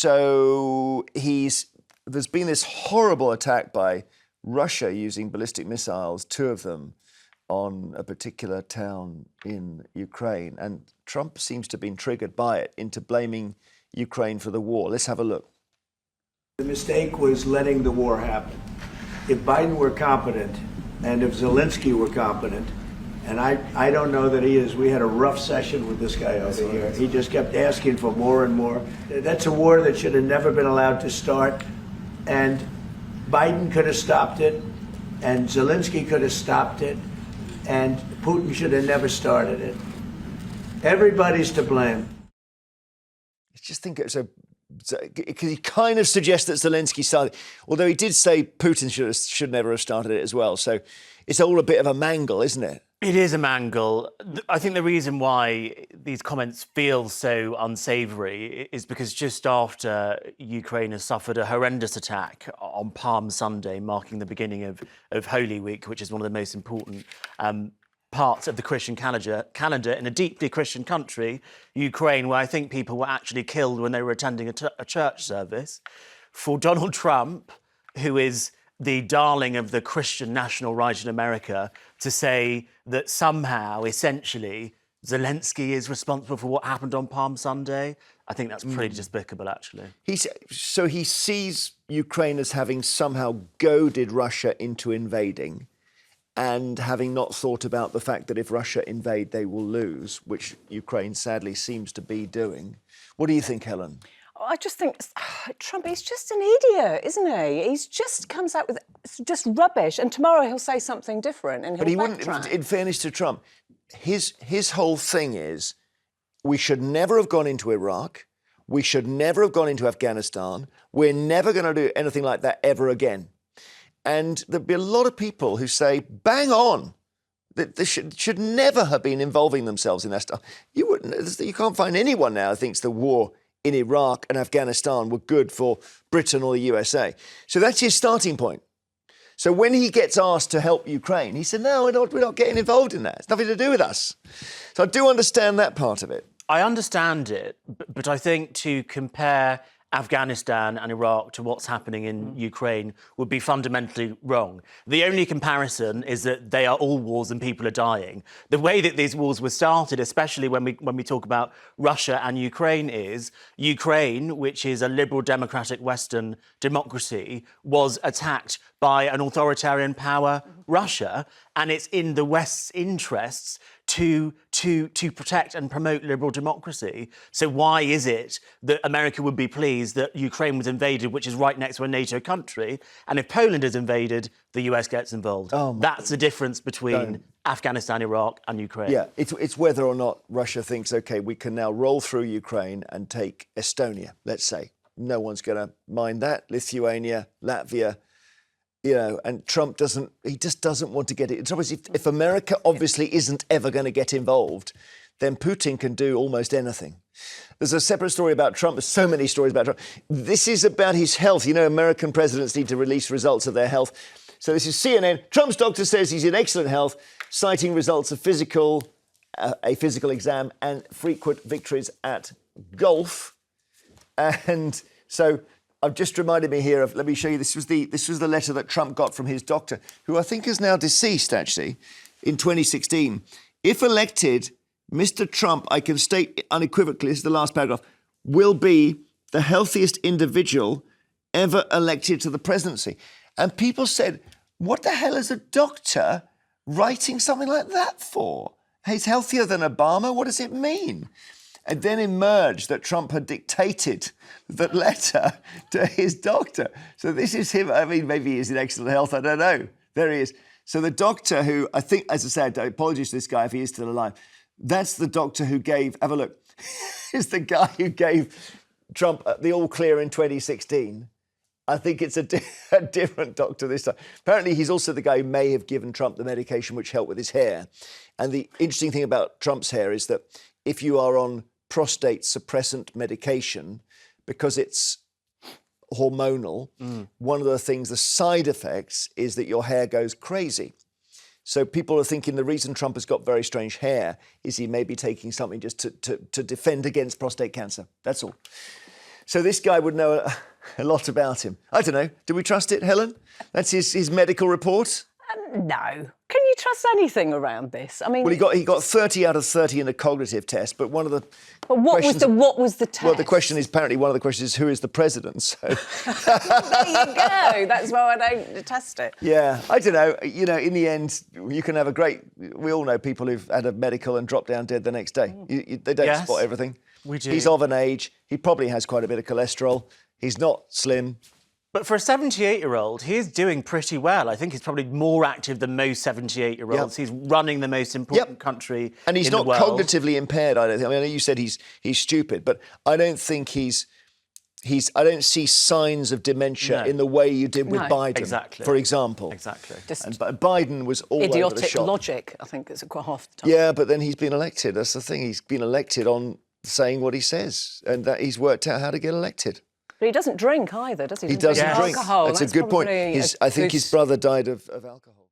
So there's been this horrible attack by Russia using ballistic missiles, 2 of them, on a particular town in Ukraine. And Trump seems to have been triggered by it into blaming Ukraine for the war. Let's have a look. The mistake was letting the war happen. If Biden were competent, and if Zelenskyy were competent, and I don't know that he is. We had a rough session with this guy over here. He just kept asking for more and more. That's a war that should have never been allowed to start. And Biden could have stopped it, and Zelenskyy could have stopped it, and Putin should have never started it. Everybody's to blame. I just think it's because he kind of suggests that Zelenskyy started, although he did say Putin should never have started it as well. So it's all a bit of a mangle, isn't it? It is a mangle. I think the reason why these comments feel so unsavoury is because just after Ukraine has suffered a horrendous attack on Palm Sunday, marking the beginning of Holy Week, which is one of the most important parts of the Christian calendar in a deeply Christian country, Ukraine, where I think people were actually killed when they were attending a church service, for Donald Trump, who is the darling of the Christian national right in America, to say that somehow, essentially, Zelenskyy is responsible for what happened on Palm Sunday. I think that's pretty despicable, actually. So he sees Ukraine as having somehow goaded Russia into invading, and having not thought about the fact that if Russia invade, they will lose, which Ukraine sadly seems to be doing. What do you think, Helen? I just think Trump, he's just an idiot, isn't he? He's just comes out with just rubbish, and tomorrow he'll say something different, and he'll backtrack. In fairness to Trump, his whole thing is, we should never have gone into Iraq, we should never have gone into Afghanistan, we're never going to do anything like that ever again. And there'll be a lot of people who say, bang on, that they should never have been involving themselves in that stuff. You can't find anyone now who thinks the war in Iraq and Afghanistan were good for Britain or the USA. So that's his starting point. So when he gets asked to help Ukraine, he said, no, we're not getting involved in that. It's nothing to do with us. So I do understand that part of it. I understand it, but I think to compare Afghanistan and Iraq to what's happening in Ukraine would be fundamentally wrong. The only comparison is that they are all wars and people are dying. The way that these wars were started, especially when we talk about Russia and Ukraine, is Ukraine, which is a liberal democratic Western democracy, was attacked by an authoritarian power, Russia, and it's in the West's interests to protect and promote liberal democracy. So why is it that America would be pleased that Ukraine was invaded, which is right next to a NATO country, and if Poland is invaded, the US gets involved? That's the difference between Afghanistan, Iraq and Ukraine. Yeah, it's whether or not Russia thinks, OK, we can now roll through Ukraine and take Estonia, let's say. No one's going to mind that. Lithuania, Latvia. You know, and Trump just doesn't want to get it. It's obviously, if America obviously isn't ever going to get involved, then Putin can do almost anything. There's a separate story about Trump. There's so many stories about Trump. This is about his health. You know, American presidents need to release results of their health. So this is CNN. Trump's doctor says he's in excellent health, citing results of a physical exam and frequent victories at golf. And so I've just reminded me here of, let me show you, this was the letter that Trump got from his doctor, who I think is now deceased, actually, in 2016. If elected, Mr. Trump, I can state unequivocally, this is the last paragraph, will be the healthiest individual ever elected to the presidency. And people said, what the hell is a doctor writing something like that for? He's healthier than Obama? What does it mean? And then emerged that Trump had dictated that letter to his doctor. So this is him. I mean, maybe he's in excellent health. I don't know. There he is. So the doctor who, I think, as I said, apologies to this guy if he is still alive. That's the doctor who gave, have a look, is the guy who gave Trump the all clear in 2016. I think it's a different doctor this time. Apparently, he's also the guy who may have given Trump the medication which helped with his hair. And the interesting thing about Trump's hair is that if you are on prostate suppressant medication, because it's hormonal, one of the things, the side effects, is that your hair goes crazy. So people are thinking the reason Trump has got very strange hair is he may be taking something just to defend against prostate cancer. That's all. So this guy would know a lot about him. I don't know. Do we trust it, Helen? That's his medical report? No. Can you trust anything around this? I mean, Well, he got 30 out of 30 in the cognitive test, but one of the but what was the test? Well, the question is, apparently one of the questions is, who is the president? So There you go. That's why I don't test it. yeah, I don't know. You know, in the end, you can have a great... We all know people who've had a medical and dropped down dead the next day. They don't Yes, spot everything. we do. He's of an age. He probably has quite a bit of cholesterol. He's not slim. But for a 78-year-old, he is doing pretty well. I think he's probably more active than most 78-year-olds. Yep. He's running the most important country And he's in not the world. cognitively impaired, I don't think. I mean, I know you said he's stupid, but I don't think I don't see signs of dementia No. in the way you did with No. Biden, Exactly. for example. Exactly. Just And Biden was all over the idiotic shop. logic, I think, is quite half the time. Yeah, but then he's been elected. That's the thing. He's been elected on saying what he says, and that he's worked out how to get elected. But he doesn't drink either, does he? He doesn't Yes. drink. Alcohol. That's a good point. probably I think good- his brother died of alcohol.